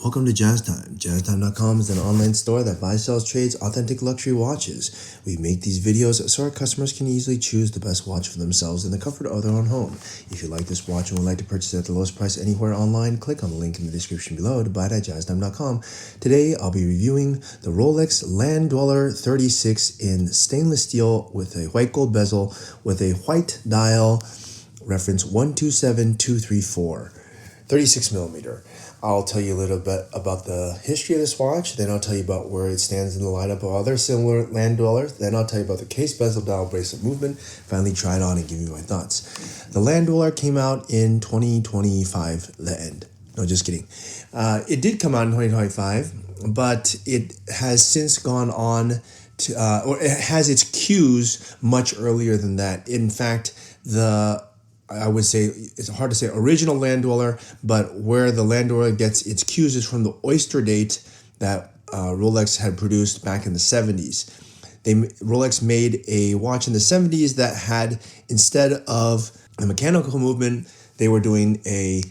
Welcome to Jazz Time. JazzTime.com is an online store that buys, sells, trades authentic luxury watches. We make these videos so our customers can easily choose the best watch for themselves in the comfort of their own home. If you like this watch and would like to purchase it at the lowest price anywhere online, click on the link in the description below to buy it at JazzTime.com. Today, I'll be reviewing the Rolex Land Dweller 36 in stainless steel with a white gold bezel with a white dial, reference 127234, 36 millimeter. I'll tell you a little bit about the history of this watch, then I'll tell you about where it stands in the lineup of other similar Land Dwellers, then I'll tell you about the case, bezel, dial, bracelet movement, finally try it on and give you my thoughts. The Land Dweller came out in 2025, the end. No, just kidding. It did come out in 2025, but it has since gone on to, or it has its cues much earlier than that. In fact, I would say, it's hard to say original Land Dweller, but where the Land Dweller gets its cues is from the Oyster date that Rolex had produced back in the 70s. Rolex made a watch in the 70s that had, instead of a mechanical movement, they were doing a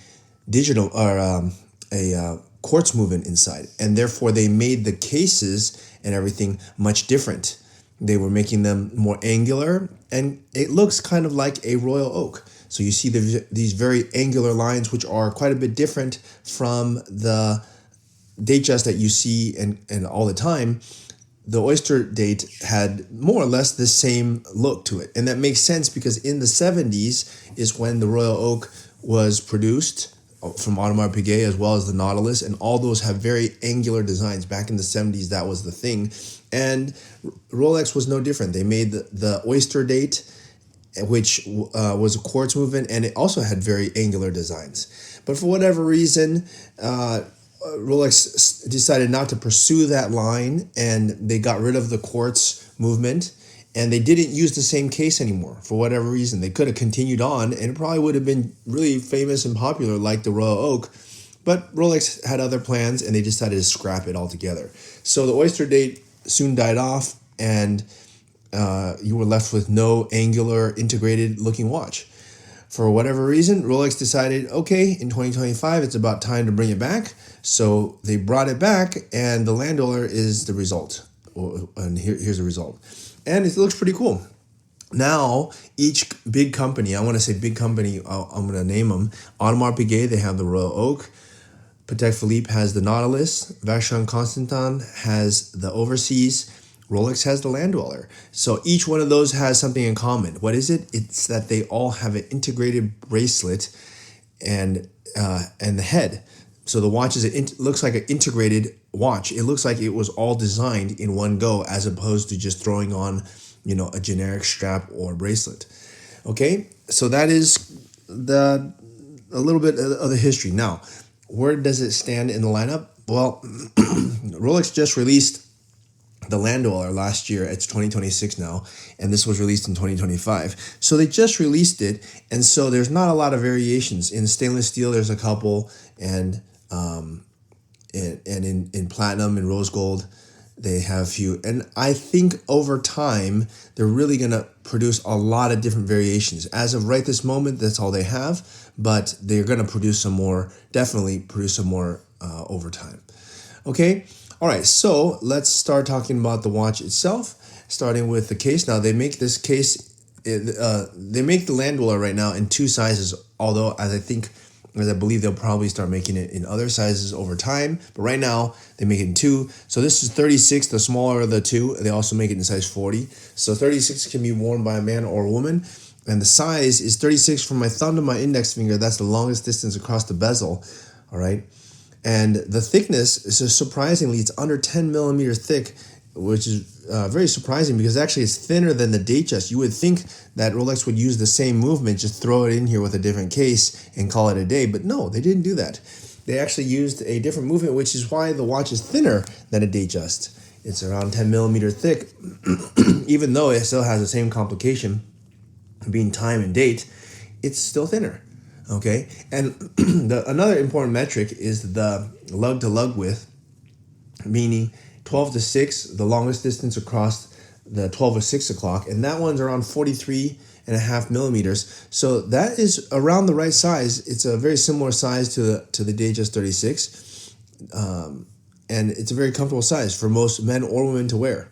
digital or a quartz movement inside. And therefore they made the cases and everything much different. They were making them more angular, and it looks kind of like a royal oak. So you see these very angular lines, which are quite a bit different from the Datejust that you see and all the time. The Oyster date had more or less the same look to it. And that makes sense because in the 70s is when the Royal Oak was produced from Audemars Piguet, as well as the Nautilus, and all those have very angular designs. Back in the 70s, that was the thing. And Rolex was no different. They made the Oyster date, which was a quartz movement, and it also had very angular designs. But for whatever reason, Rolex decided not to pursue that line, and they got rid of the quartz movement, and they didn't use the same case anymore for whatever reason. They could have continued on, and it probably would have been really famous and popular like the Royal Oak, but Rolex had other plans, and they decided to scrap it altogether. So the Oyster date soon died off, and you were left with no angular integrated looking watch. For whatever reason, Rolex decided, okay, in 2025, it's about time to bring it back. So they brought it back, and the Land Dweller is the result. And here's the result. And it looks pretty cool. Now, each big company, I want to say big company, I'm going to name them. Audemars Piguet, they have the Royal Oak. Patek Philippe has the Nautilus. Vacheron Constantin has the Overseas. Rolex has the Land Dweller. So each one of those has something in common. What is it? It's that they all have an integrated bracelet and the head. So the watch looks like an integrated watch. It looks like it was all designed in one go, as opposed to just throwing on, a generic strap or bracelet. Okay, so that is a little bit of the history. Now, where does it stand in the lineup? Well, Rolex just released the Land Dweller last year. It's 2026 now, and this was released in 2025. So they just released it, and so there's not a lot of variations. In stainless steel, there's a couple, and in platinum and rose gold, they have a few. And I think over time, they're really going to produce a lot of different variations. As of right this moment, that's all they have, but they're going to produce some more, definitely produce some more over time. Okay. All right, so let's start talking about the watch itself, starting with the case. Now, they make this case, they make the Land Dweller right now in two sizes, although as I believe they'll probably start making it in other sizes over time. But right now, they make it in two. So this is 36, the smaller of the two. They also make it in size 40. So 36 can be worn by a man or a woman. And the size is 36 from my thumb to my index finger. That's the longest distance across the bezel, all right? And the thickness is surprisingly, it's under 10 millimeters thick, which is very surprising because actually it's thinner than the Datejust. You would think that Rolex would use the same movement, just throw it in here with a different case and call it a day. But no, they didn't do that. They actually used a different movement, which is why the watch is thinner than a Datejust. It's around 10 millimeter thick, even though it still has the same complication being time and date, it's still thinner. Okay, and another important metric is the lug to lug width, meaning 12 to 6, the longest distance across the 12 or 6 o'clock, and that one's around 43.5 millimeters. So that is around the right size. It's a very similar size to the Datejust 36. and it's a very comfortable size for most men or women to wear.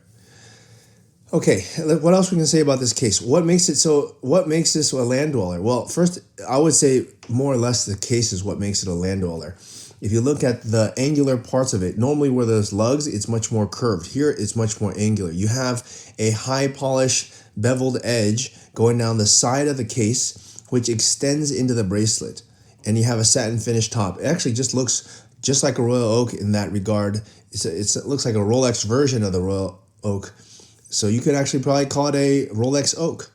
Okay, what else we can say about this case? What makes this a land dweller? Well, first, I would say more or less the case is what makes it a land dweller. If you look at the angular parts of it, normally where there's lugs, it's much more curved. Here, it's much more angular. You have a high polish beveled edge going down the side of the case, which extends into the bracelet. And you have a satin finish top. It actually just looks just like a Royal Oak in that regard. It looks like a Rolex version of the Royal Oak. So you could actually probably call it a Rolex Oak.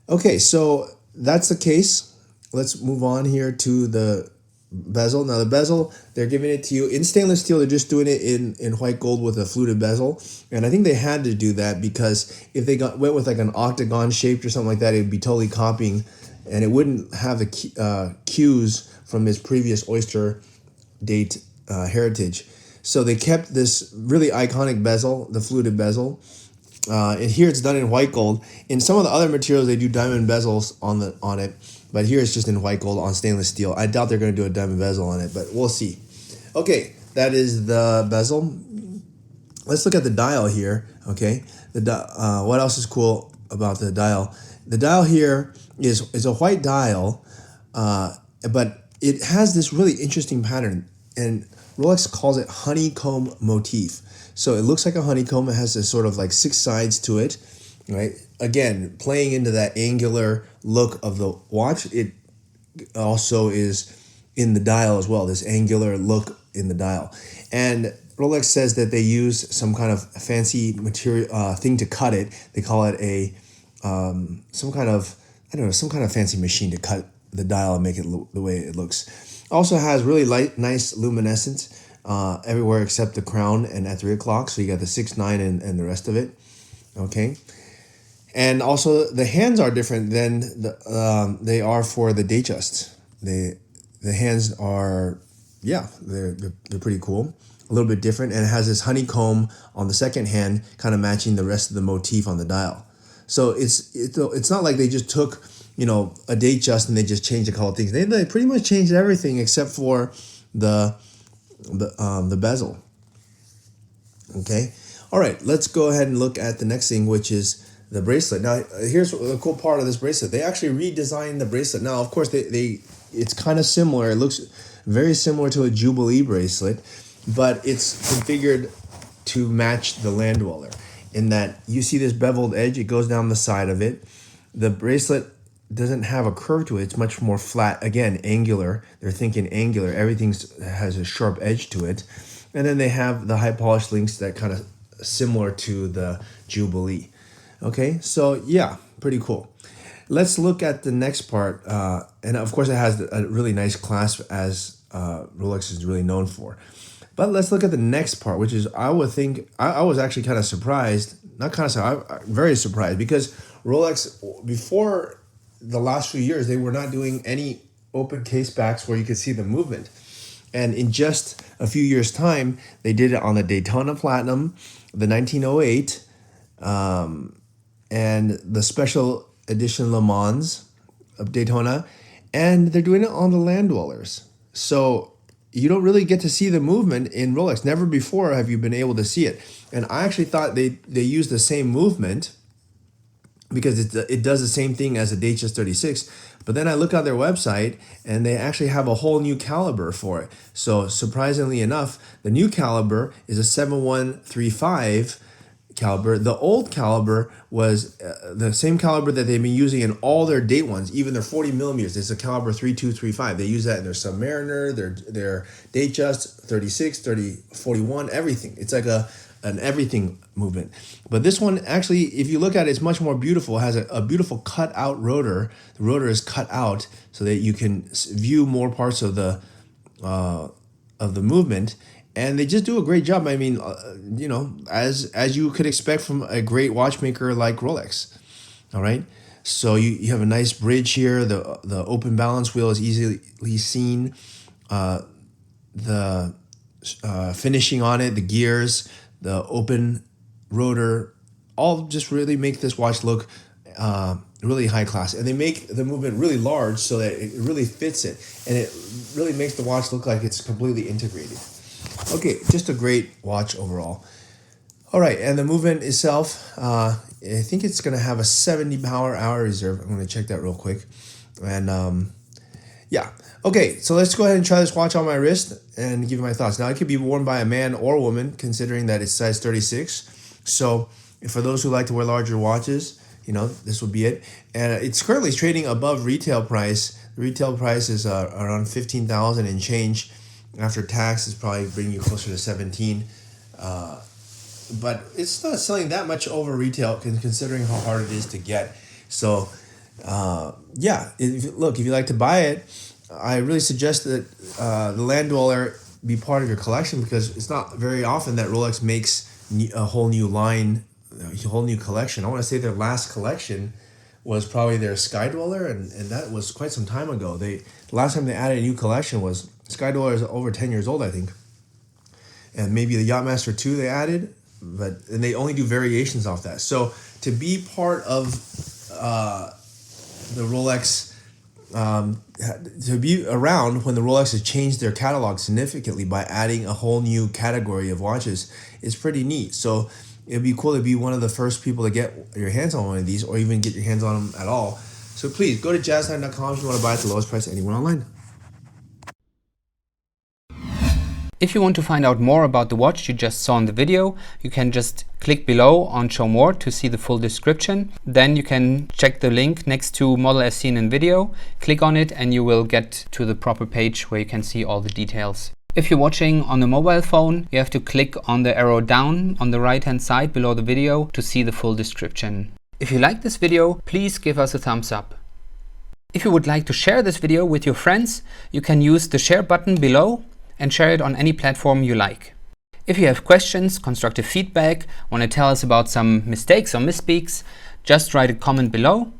Okay, so that's the case. Let's move on here to the bezel. Now the bezel, they're giving it to you in stainless steel. They're just doing it in white gold with a fluted bezel. And I think they had to do that because if they went with like an octagon shaped or something like that, it would be totally copying and it wouldn't have the cues from his previous oyster date heritage. So they kept this really iconic bezel, the fluted bezel. And here it's done in white gold. In some of the other materials, they do diamond bezels on it, but here it's just in white gold on stainless steel. I doubt they're going to do a diamond bezel on it, but we'll see. Okay, that is the bezel. Let's look at the dial here. Okay, what else is cool about the dial? The dial here is a white dial, but it has this really interesting pattern, and Rolex calls it honeycomb motif. So it looks like a honeycomb. It has this sort of like 6 sides to it, right? Again, playing into that angular look of the watch. It also is in the dial as well, this angular look in the dial. And Rolex says that they use some kind of fancy material thing to cut it. They call it some kind of fancy machine to cut the dial and make it the way it looks. Also has really nice luminescence everywhere except the crown and at 3 o'clock. So you got the 6, 9, and the rest of it. Okay. And also the hands are different than they are for the Datejust. The hands are, they're pretty cool. A little bit different, and it has this honeycomb on the second hand, kind of matching the rest of the motif on the dial. So it's not like they just took a Datejust and they just changed a couple of things. They pretty much changed everything except for the bezel. Okay, all right. Let's go ahead and look at the next thing, which is the bracelet. Now, here's the cool part of this bracelet. They actually redesigned the bracelet. Now, of course, it's kind of similar. It looks very similar to a Jubilee bracelet, but it's configured to match the land dweller in that you see this beveled edge. It goes down the side of it. The bracelet doesn't have a curve to it. It's much more flat. Again, angular. They're thinking angular. Everything has a sharp edge to it. And then they have the high polished links that kind of similar to the Jubilee. Okay, so yeah, pretty cool. Let's look at the next part. And of course, it has a really nice clasp, as Rolex is really known for. But let's look at the next part, which is I was actually kind of surprised. Not kind of surprised, very surprised, because Rolex, before the last few years, they were not doing any open case backs where you could see the movement. And in just a few years' time, they did it on the Daytona Platinum, the 1908, and the special edition Le Mans of Daytona, and they're doing it on the land dwellers. So you don't really get to see the movement in Rolex. Never before have you been able to see it. And I actually thought they used the same movement because it does the same thing as a Datejust 36. But then I look on their website and they actually have a whole new caliber for it. So surprisingly enough, the new caliber is a 7135 caliber. The old caliber was the same caliber that they've been using in all their date ones, even their 40 millimeters. It's a caliber 3235. They use that in their Submariner, their Datejust 36, 30, 41, everything. It's like an everything movement. But this one, actually, if you look at it, it's much more beautiful. It has a beautiful cut out rotor. The rotor is cut out so that you can view more parts of the movement. And they just do a great job. I mean, as you could expect from a great watchmaker like Rolex. All right. So you have a nice bridge here. The open balance wheel is easily seen. The finishing on it, the gears, the open rotor, all just really make this watch look really high class. And they make the movement really large so that it really fits it. And it really makes the watch look like it's completely integrated. Okay, just a great watch overall. All right, and the movement itself, I think it's going to have a 70 power hour reserve. I'm going to check that real quick. And yeah, okay, so let's go ahead and try this watch on my wrist and give you my thoughts. Now, it could be worn by a man or woman, considering that it's size 36. So for those who like to wear larger watches, you know, this would be it. And it's currently trading above retail price. The retail price is around 15,000 and change. After tax, it's probably bringing you closer to 17. But it's not selling that much over retail considering how hard it is to get. So yeah, if you like to buy it, I really suggest that the Land Dweller be part of your collection, because it's not very often that Rolex makes a whole new line, a whole new collection. I want to say their last collection was probably their Sky Dweller, and that was quite some time ago. The last time they added a new collection was Sky Dweller is over 10 years old, I think. And maybe the Yachtmaster 2 they added, and they only do variations off that. So to be part of the Rolex, to be around when the Rolex has changed their catalog significantly by adding a whole new category of watches is pretty neat. So it'd be cool to be one of the first people to get your hands on one of these, or even get your hands on them at all. So please go to jazztime.com if you want to buy it at the lowest price anywhere online. If you want to find out more about the watch you just saw in the video, you can just click below on Show More to see the full description. Then you can check the link next to model as seen in video, click on it, and you will get to the proper page where you can see all the details. If you're watching on a mobile phone, you have to click on the arrow down on the right hand side below the video to see the full description. If you like this video, please give us a thumbs up. If you would like to share this video with your friends, you can use the share button below and share it on any platform you like. If you have questions, constructive feedback, want to tell us about some mistakes or misspeaks, just write a comment below.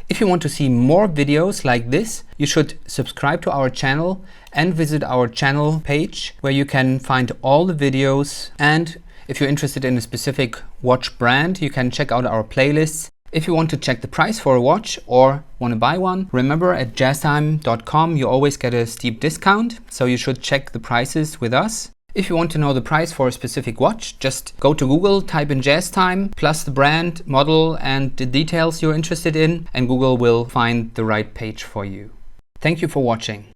If you want to see more videos like this, you should subscribe to our channel and visit our channel page where you can find all the videos. And if you're interested in a specific watch brand, you can check out our playlists. If you want to check the price for a watch or want to buy one, remember at jazztime.com you always get a steep discount, so you should check the prices with us. If you want to know the price for a specific watch, just go to Google, type in JazzTime, plus the brand, model, and the details you're interested in, and Google will find the right page for you. Thank you for watching.